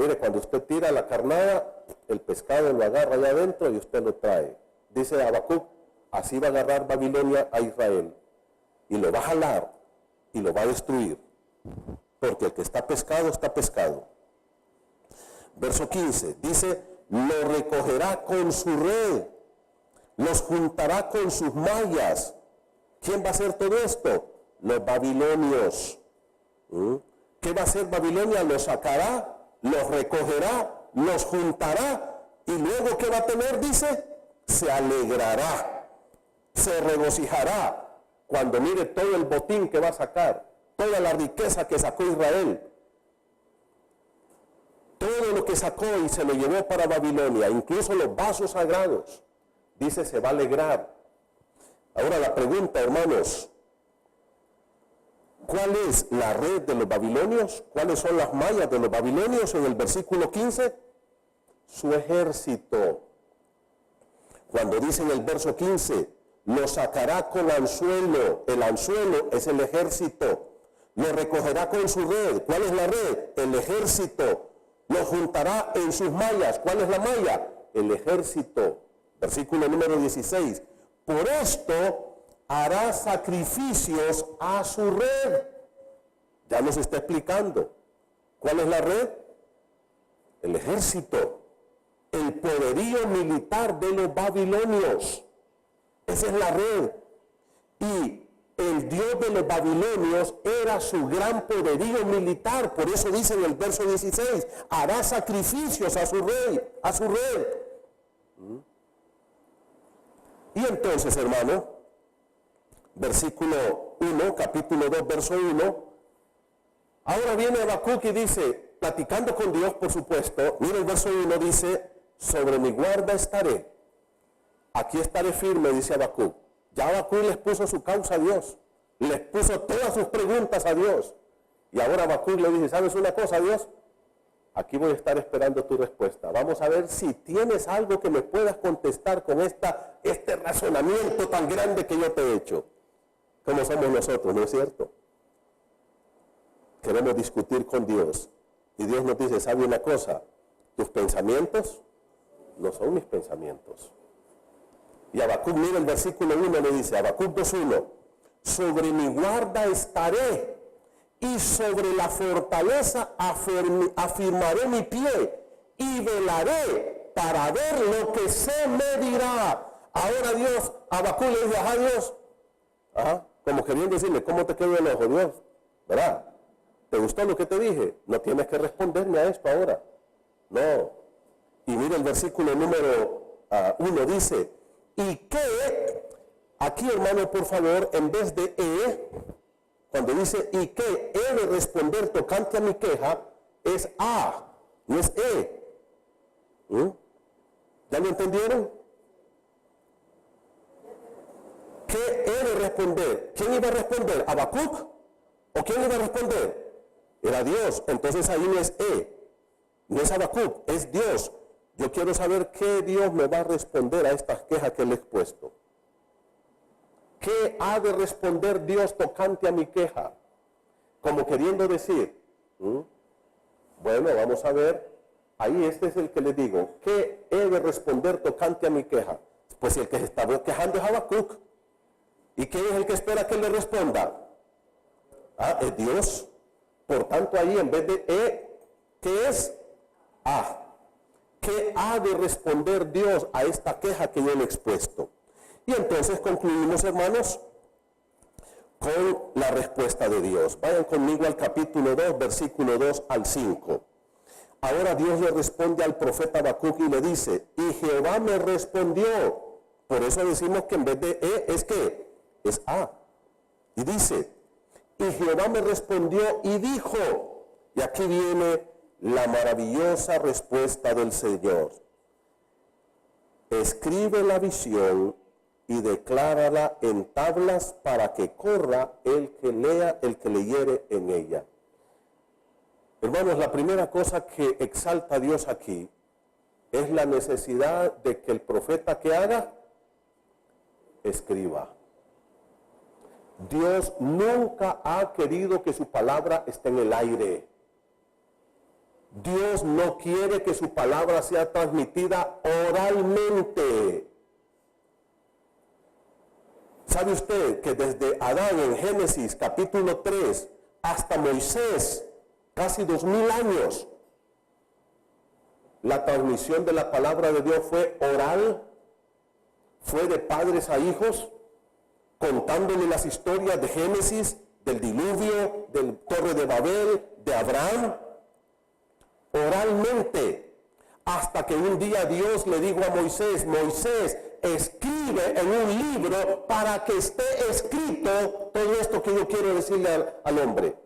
Mire, cuando usted tira la carnada, el pescado lo agarra allá adentro y usted lo trae. Dice Habacuc, así va a agarrar Babilonia a Israel y lo va a jalar y lo va a destruir. Porque el que está pescado, está pescado. Verso 15, dice, lo recogerá con su red, los juntará con sus mallas. ¿Quién va a hacer todo esto? Los babilonios. ¿Qué va a hacer Babilonia? Los sacará, los recogerá, los juntará y luego ¿qué va a tener? Dice, se alegrará, se regocijará cuando mire todo el botín que va a sacar, toda la riqueza que sacó Israel, todo lo que sacó y se lo llevó para Babilonia, incluso los vasos sagrados. Dice, se va a alegrar. Ahora la pregunta, hermanos, ¿cuál es la red de los babilonios? ¿Cuáles son las mallas de los babilonios? En el versículo 15, su ejército. Cuando dice en el verso 15, lo sacará con anzuelo. El anzuelo es el ejército. Lo recogerá con su red. ¿Cuál es la red? El ejército. Lo juntará en sus mallas. ¿Cuál es la malla? El ejército. Versículo número 16. Por esto hará sacrificios a su red. Ya nos está explicando. ¿Cuál es la red? El ejército. El poderío militar de los babilonios. Esa es la red. Y el Dios de los babilonios era su gran poderío militar. Por eso dice en el verso 16, hará sacrificios a su rey, a su red. Y entonces, hermano, versículo 1, capítulo 2, verso 1, ahora viene Habacuc y dice, platicando con Dios, por supuesto, mira el verso 1, dice, sobre mi guarda estaré, aquí estaré firme, dice Habacuc. Ya Habacuc les puso su causa a Dios, les puso todas sus preguntas a Dios, y ahora Habacuc le dice, ¿sabes una cosa, Dios? Aquí voy a estar esperando tu respuesta. Vamos a ver si tienes algo que me puedas contestar con este razonamiento tan grande que yo te he hecho. Como somos nosotros, ¿no es cierto? Queremos discutir con Dios. Y Dios nos dice, ¿sabe una cosa? Tus pensamientos no son mis pensamientos. Y Habacuc, mira el versículo 1, le dice, Habacuc 2:1, sobre mi guarda estaré, y sobre la fortaleza afirmaré mi pie, y velaré para ver lo que se me dirá. Ahora Dios, Habacuc le dice, ajá Dios, como queriendo decirle, ¿cómo te quedó el ojo, Dios? ¿Verdad? ¿Te gustó lo que te dije? No tienes que responderme a esto ahora. No. Y mira el versículo número 1, dice, y que, aquí hermano por favor, en vez de cuando dice y que he de responder tocante a mi queja, es a, no es ¿Ya lo entendieron? ¿Qué he de responder? ¿Quién iba a responder? ¿Habacuc? ¿O quién iba a responder? Era Dios. Entonces ahí no es no es Habacuc, es Dios. Yo quiero saber qué Dios me va a responder a estas quejas que le he expuesto. ¿Qué ha de responder Dios tocante a mi queja? Como queriendo decir, bueno, vamos a ver, ahí este es el que le digo, ¿qué he de responder tocante a mi queja? Pues el que se está quejando es Habacuc. ¿Y quién es el que espera que le responda? Es Dios. Por tanto, ahí en vez de ¿qué es? ¿Qué ha de responder Dios a esta queja que yo le he expuesto? Y entonces concluimos, hermanos, con la respuesta de Dios. Vayan conmigo al capítulo 2, versículo 2 al 5. Ahora Dios le responde al profeta Habacuc y le dice, y Jehová me respondió. Por eso decimos que en vez de es que es A. Y dice, y Jehová me respondió y dijo, y aquí viene la maravillosa respuesta del Señor. Escribe la visión y declárala en tablas para que corra el que lea, el que leyere en ella. Hermanos, la primera cosa que exalta a Dios aquí es la necesidad de que el profeta que haga, escriba. Dios nunca ha querido que su palabra esté en el aire. Dios no quiere que su palabra sea transmitida oralmente. ¿Sabe usted que desde Adán en Génesis capítulo 3 hasta Moisés, casi 2000 años, la transmisión de la palabra de Dios fue oral? Fue de padres a hijos, contándole las historias de Génesis, del diluvio, del Torre de Babel, de Abraham, oralmente, hasta que un día Dios le dijo a Moisés: Moisés, escribe en un libro para que esté escrito todo esto que yo quiero decirle al hombre.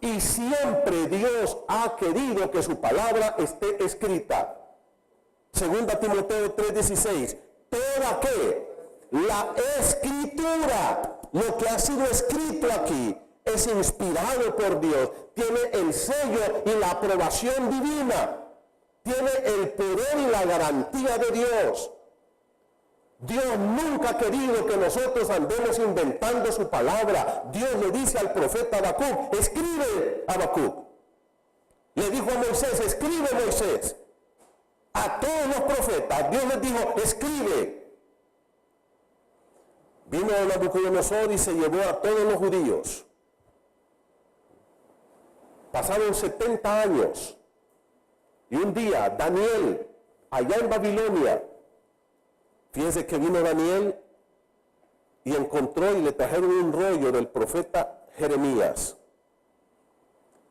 Y siempre Dios ha querido que su palabra esté escrita. Segunda Timoteo 3:16, toda que la escritura, lo que ha sido escrito aquí, es inspirado por Dios, tiene el sello y la aprobación divina, tiene el poder y la garantía de Dios. Dios nunca ha querido que nosotros andemos inventando su palabra. Dios le dice al profeta Habacuc: escribe, Habacuc. Le dijo a Moisés: escribe, Moisés. A todos los profetas Dios les dijo: escribe. Vino Nabucodonosor y se llevó a todos los judíos. Pasaron 70 años y un día Daniel, allá en Babilonia, fíjense que vino Daniel y encontró y le trajeron un rollo del profeta Jeremías.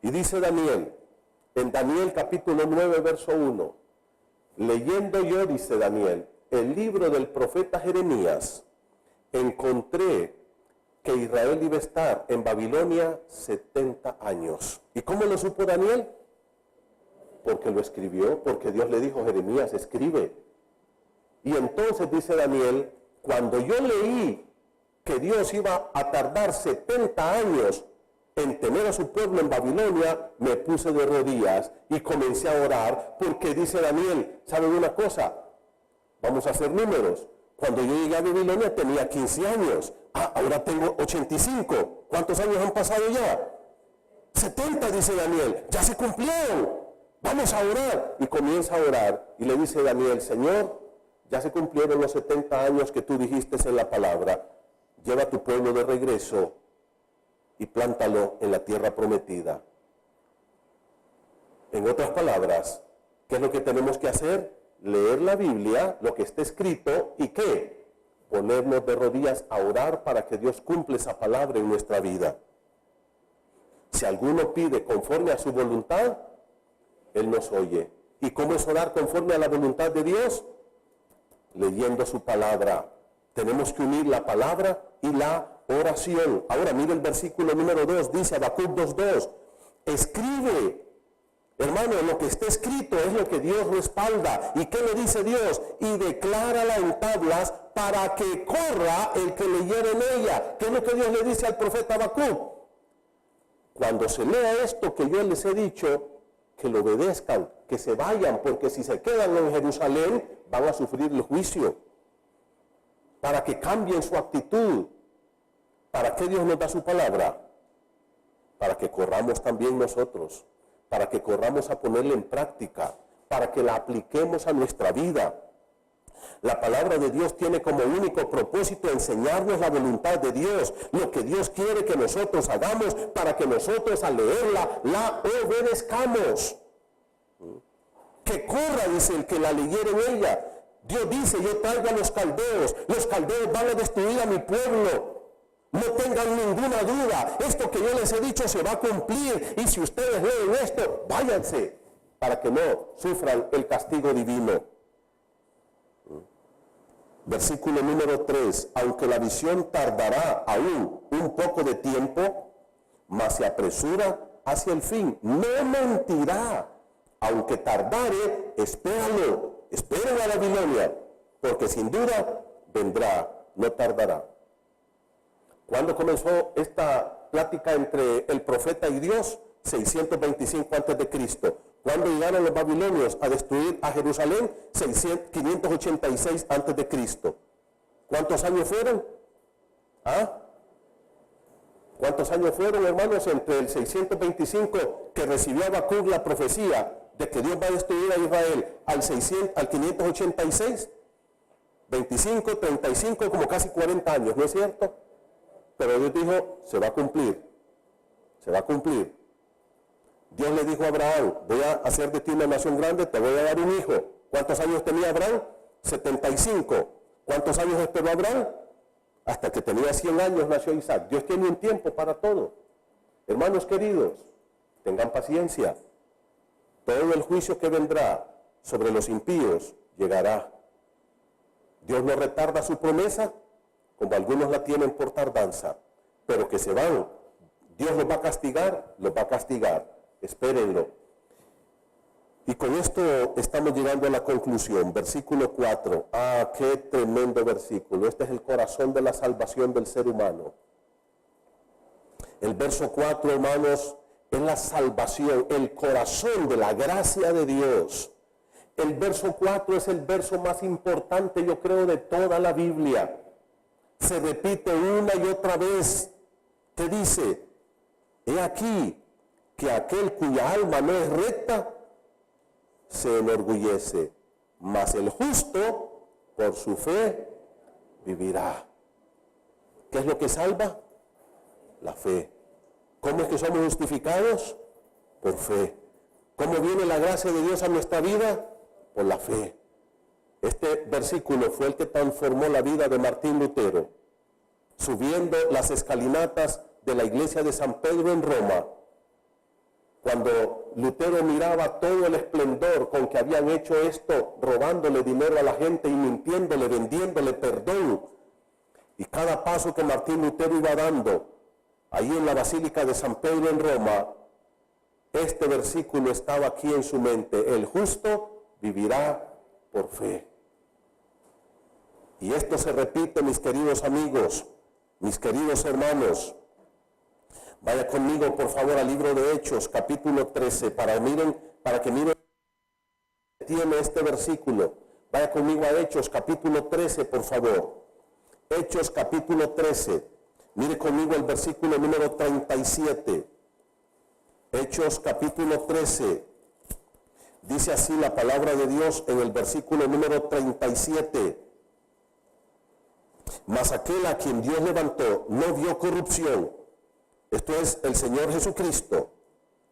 Y dice Daniel, en Daniel capítulo 9, verso 1, leyendo yo, dice Daniel, el libro del profeta Jeremías, encontré que Israel iba a estar en Babilonia 70 años. ¿Y cómo lo supo Daniel? Porque lo escribió, porque Dios le dijo: Jeremías, escribe. Y entonces dice Daniel, cuando yo leí que Dios iba a tardar 70 años en tener a su pueblo en Babilonia, me puse de rodillas y comencé a orar, porque dice Daniel, ¿saben una cosa? Vamos a hacer números. Cuando yo llegué a Babilonia tenía 15 años. Ahora tengo 85. ¿Cuántos años han pasado ya? 70, dice Daniel. Ya se cumplieron. Vamos a orar. Y comienza a orar. Y le dice Daniel: Señor, ya se cumplieron los 70 años que tú dijiste en la palabra. Lleva a tu pueblo de regreso y plántalo en la tierra prometida. En otras palabras, ¿qué es lo que tenemos que hacer? Leer la Biblia, lo que está escrito, y ¿qué? Ponernos de rodillas a orar para que Dios cumpla esa palabra en nuestra vida. Si alguno pide conforme a su voluntad, Él nos oye. ¿Y cómo es orar conforme a la voluntad de Dios? Leyendo su palabra. Tenemos que unir la palabra y la oración. Ahora mire el versículo número 2, dice Habacuc 2:2, escribe. Hermano, lo que está escrito es lo que Dios respalda. ¿Y qué le dice Dios? Y declárala en tablas para que corra el que leyere en ella. ¿Qué es lo que Dios le dice al profeta Habacuc? Cuando se lea esto que yo les he dicho, que lo obedezcan, que se vayan, porque si se quedan en Jerusalén van a sufrir el juicio. Para que cambien su actitud. ¿Para qué Dios nos da su palabra? Para que corramos también nosotros. Para que corramos a ponerla en práctica, para que la apliquemos a nuestra vida. La palabra de Dios tiene como único propósito enseñarnos la voluntad de Dios, lo que Dios quiere que nosotros hagamos, para que nosotros al leerla la obedezcamos. Que corra, dice el que la leyere en ella. Dios dice: yo traigo a los caldeos van a destruir a mi pueblo. No tengan ninguna duda, esto que yo les he dicho se va a cumplir, y si ustedes leen esto, váyanse, para que no sufran el castigo divino. Versículo número 3, aunque la visión tardará aún un poco de tiempo, mas se apresura hacia el fin, no mentirá, aunque tardare, espéralo, esperen a Babilonia, porque sin duda vendrá, no tardará. ¿Cuándo comenzó esta plática entre el profeta y Dios? 625 a.C. ¿Cuándo llegaron los babilonios a destruir a Jerusalén? 586 a.C. ¿Cuántos años fueron? ¿Cuántos años fueron, hermanos, entre el 625 que recibió Habacuc la profecía de que Dios va a destruir a Israel al 586? 25, 35, como casi 40 años, ¿no es cierto? Pero Dios dijo, se va a cumplir, se va a cumplir. Dios le dijo a Abraham, voy a hacer de ti una nación grande, te voy a dar un hijo. ¿Cuántos años tenía Abraham? 75. ¿Cuántos años esperó Abraham? Hasta que tenía 100 años nació Isaac. Dios tiene un tiempo para todo. Hermanos queridos, tengan paciencia. Todo el juicio que vendrá sobre los impíos llegará. Dios no retarda su promesa, como algunos la tienen por tardanza, pero que se van. Dios los va a castigar, los va a castigar. Espérenlo. Y con esto estamos llegando a la conclusión. Versículo 4. Ah, qué tremendo versículo. Este es el corazón de la salvación del ser humano. El verso 4, hermanos, es la salvación, el corazón de la gracia de Dios. El verso 4 es el verso más importante, yo creo, de toda la Biblia. Se repite una y otra vez, que dice, he aquí que aquel cuya alma no es recta, se enorgullece, mas el justo por su fe vivirá. ¿Qué es lo que salva? La fe. ¿Cómo es que somos justificados? Por fe. ¿Cómo viene la gracia de Dios a nuestra vida? Por la fe. Este versículo fue el que transformó la vida de Martín Lutero. Subiendo las escalinatas de la iglesia de San Pedro en Roma, cuando Lutero miraba todo el esplendor con que habían hecho esto, robándole dinero a la gente y mintiéndole, vendiéndole perdón, y cada paso que Martín Lutero iba dando, ahí en la Basílica de San Pedro en Roma, este versículo estaba aquí en su mente: el justo vivirá por fe. Y esto se repite, mis queridos amigos, mis queridos hermanos. Vaya conmigo, por favor, al libro de Hechos, capítulo 13, para que miren qué tiene este versículo. Vaya conmigo a Hechos, capítulo 13, por favor. Hechos, capítulo 13. Mire conmigo el versículo número 37. Hechos, capítulo 13. Dice así la palabra de Dios en el versículo número 37. Mas aquel a quien Dios levantó no vio corrupción. Esto es el Señor Jesucristo,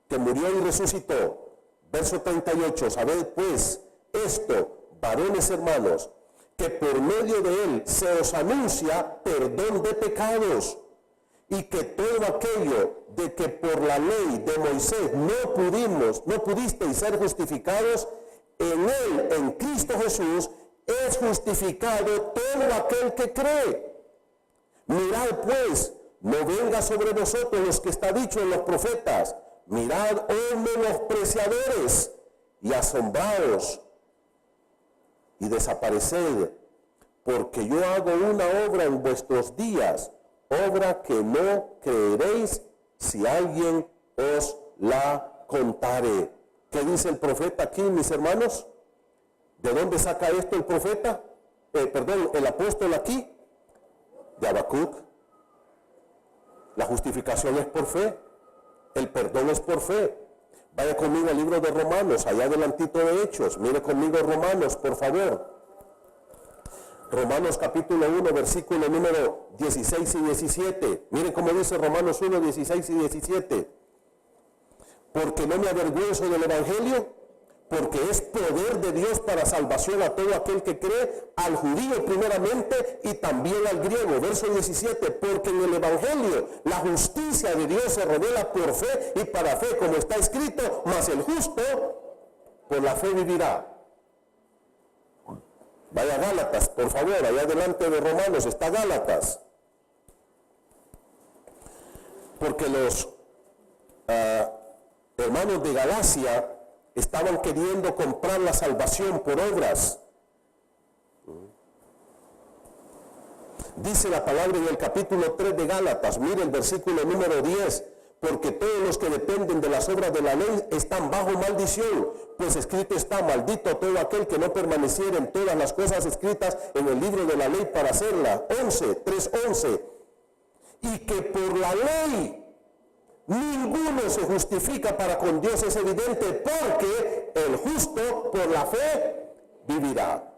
que murió y resucitó. Verso 38, sabed pues esto, varones hermanos, que por medio de él se os anuncia perdón de pecados, y que todo aquello de que por la ley de Moisés no pudisteis ser justificados, en él, en Cristo Jesús, es justificado todo aquel que cree. Mirad pues, no venga sobre vosotros los que está dicho en los profetas, mirad, oh menospreciadores, y asombraos, y desapareced, porque yo hago una obra en vuestros días, obra que no creeréis si alguien os la contare. ¿Qué dice el profeta aquí, mis hermanos? ¿De dónde saca esto el profeta? El apóstol aquí, de Habacuc. La justificación es por fe, el perdón es por fe. Vaya conmigo al libro de Romanos, allá adelantito de Hechos. Mire conmigo Romanos, por favor. Romanos capítulo 1, versículo número 16 y 17. Miren cómo dice Romanos 1, 16 y 17. Porque no me avergüenzo del Evangelio, porque es poder de Dios para salvación a todo aquel que cree, al judío primeramente y también al griego. Verso 17, porque en el Evangelio la justicia de Dios se revela por fe y para fe, como está escrito, mas el justo por la fe vivirá. Vaya a Gálatas, por favor, allá delante de Romanos está Gálatas. Porque los hermanos de Galacia estaban queriendo comprar la salvación por obras. Dice la palabra en el capítulo 3 de Gálatas, mire el versículo número 10, porque todos los que dependen de las obras de la ley están bajo maldición, pues escrito está: maldito todo aquel que no permaneciera en todas las cosas escritas en el libro de la ley para hacerla. 3:11. y que por la ley ninguno se justifica para con Dios es evidente, porque el justo por la fe vivirá.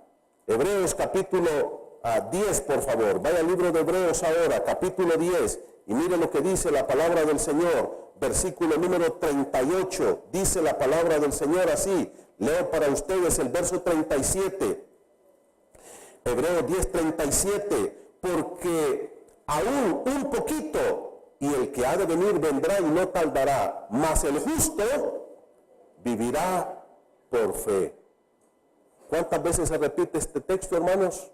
Hebreos capítulo 10, por favor. Vaya al libro de Hebreos ahora, capítulo 10, y mire lo que dice la palabra del Señor. Versículo número 38, dice la palabra del Señor así. Leo para ustedes el verso 37. Hebreos 10, 37. Porque aún un poquito, y el que ha de venir vendrá y no tardará, mas el justo vivirá por fe. ¿Cuántas veces se repite este texto, hermanos?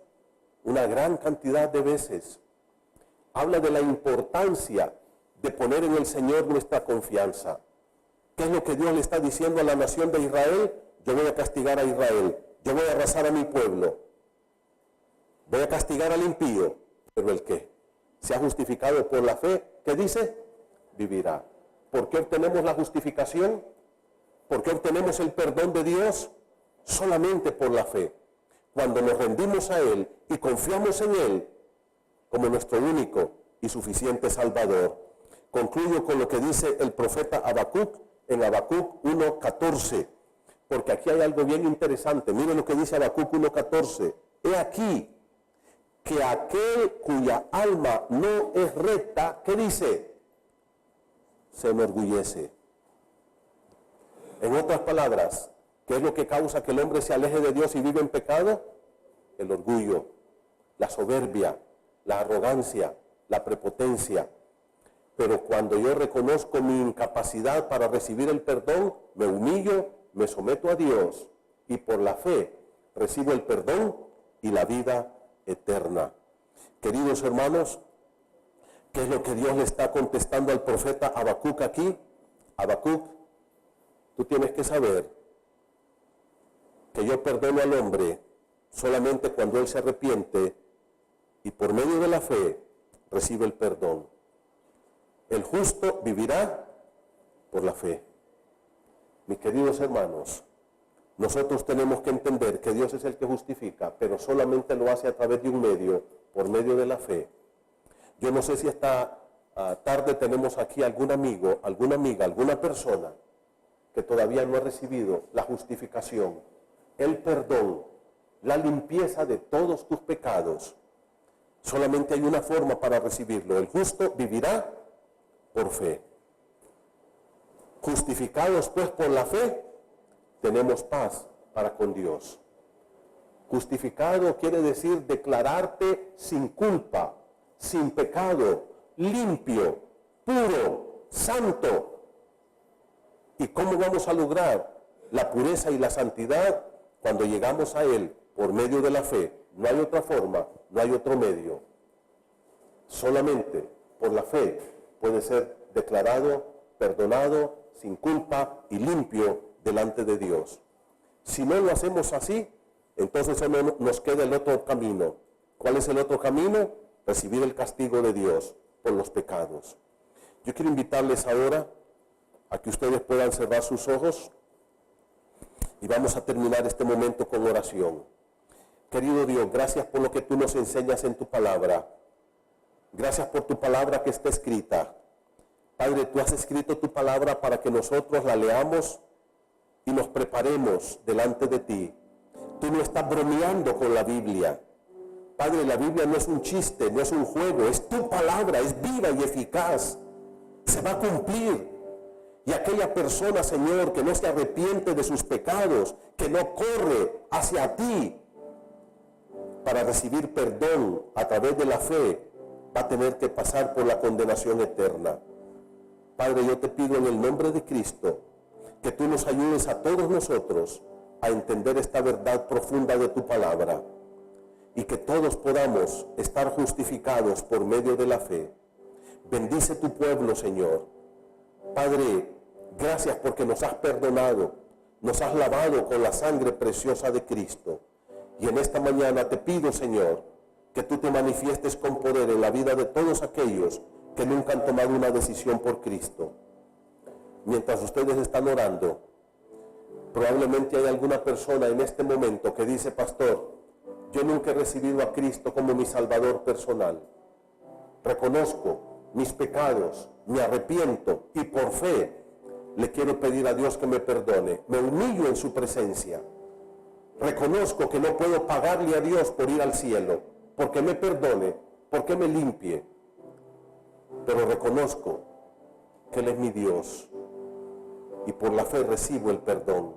Una gran cantidad de veces. Habla de la importancia de poner en el Señor nuestra confianza. ¿Qué es lo que Dios le está diciendo a la nación de Israel? Yo voy a castigar a Israel, yo voy a arrasar a mi pueblo, voy a castigar al impío, pero el que se ha justificado por la fe, ¿qué dice? Vivirá. ¿Por qué obtenemos la justificación? ¿Por qué obtenemos el perdón de Dios? Solamente por la fe. Cuando nos rendimos a Él y confiamos en Él como nuestro único y suficiente Salvador. Concluyo con lo que dice el profeta Habacuc en Habacuc 1:14, porque aquí hay algo bien interesante. Miren lo que dice Habacuc 1:14. He aquí que aquel cuya alma no es recta, ¿qué dice? Se enorgullece. En otras palabras, ¿qué es lo que causa que el hombre se aleje de Dios y vive en pecado? El orgullo, la soberbia, la arrogancia, la prepotencia. Pero cuando yo reconozco mi incapacidad para recibir el perdón, me humillo, me someto a Dios y por la fe recibo el perdón y la vida eterna. Queridos hermanos, ¿qué es lo que Dios le está contestando al profeta Habacuc aquí? Habacuc, tú tienes que saber que yo perdono al hombre solamente cuando él se arrepiente y por medio de la fe recibe el perdón. El justo vivirá por la fe. Mis queridos hermanos, nosotros tenemos que entender que Dios es el que justifica, pero solamente lo hace a través de un medio, por medio de la fe. Yo no sé si esta tarde tenemos aquí algún amigo, alguna amiga, alguna persona que todavía no ha recibido la justificación, el perdón, la limpieza de todos tus pecados. Solamente hay una forma para recibirlo. El justo vivirá por fe. Justificados pues por la fe, tenemos paz para con Dios. Justificado quiere decir declararte sin culpa, sin pecado, limpio, puro, santo. ¿Y cómo vamos a lograr la pureza y la santidad? Cuando llegamos a Él por medio de la fe. No hay otra forma, no hay otro medio. Solamente por la fe puede ser declarado, perdonado, sin culpa y limpio delante de Dios. Si no lo hacemos así, entonces solo nos queda el otro camino. ¿Cuál es el otro camino? Recibir el castigo de Dios por los pecados. Yo quiero invitarles ahora a que ustedes puedan cerrar sus ojos y vamos a terminar este momento con oración. Querido Dios, gracias por lo que tú nos enseñas en tu palabra. Gracias por tu palabra que está escrita. Padre, tú has escrito tu palabra para que nosotros la leamos y nos preparemos delante de ti. Tú no estás bromeando con la Biblia. Padre, la Biblia no es un chiste, no es un juego, es tu palabra, es viva y eficaz. Se va a cumplir. Y aquella persona, Señor, que no se arrepiente de sus pecados, que no corre hacia ti para recibir perdón a través de la fe, va a tener que pasar por la condenación eterna. Padre, yo te pido en el nombre de Cristo que tú nos ayudes a todos nosotros a entender esta verdad profunda de tu palabra y que todos podamos estar justificados por medio de la fe. Bendice tu pueblo, Señor. Padre, gracias porque nos has perdonado, nos has lavado con la sangre preciosa de Cristo. Y en esta mañana te pido, Señor, que tú te manifiestes con poder en la vida de todos aquellos que nunca han tomado una decisión por Cristo. Mientras ustedes están orando, probablemente hay alguna persona en este momento que dice: pastor, yo nunca he recibido a Cristo como mi Salvador personal. Reconozco mis pecados, me arrepiento y por fe le quiero pedir a Dios que me perdone. Me humillo en su presencia. Reconozco que no puedo pagarle a Dios por ir al cielo, porque me perdone, porque me limpie. Pero reconozco que Él es mi Dios y por la fe recibo el perdón.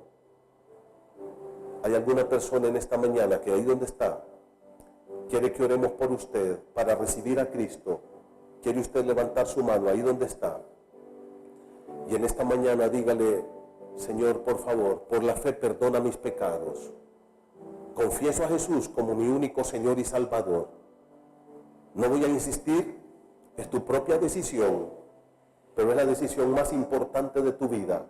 ¿Hay alguna persona en esta mañana que ahí donde está quiere que oremos por usted para recibir a Cristo? ¿Quiere usted levantar su mano ahí donde está? Y en esta mañana dígale: Señor, por favor, por la fe perdona mis pecados. Confieso a Jesús como mi único Señor y Salvador. No voy a insistir, es tu propia decisión, pero es la decisión más importante de tu vida.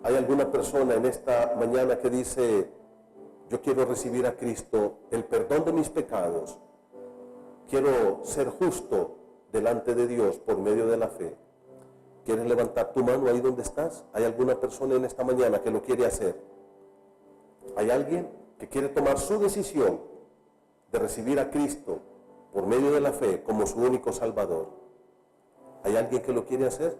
¿Hay alguna persona en esta mañana que dice: yo quiero recibir a Cristo, el perdón de mis pecados? Quiero ser justo delante de Dios por medio de la fe. ¿Quieres levantar tu mano ahí donde estás? ¿Hay alguna persona en esta mañana que lo quiere hacer? ¿Hay alguien que quiere tomar su decisión de recibir a Cristo por medio de la fe como su único Salvador? ¿Hay alguien que lo quiere hacer?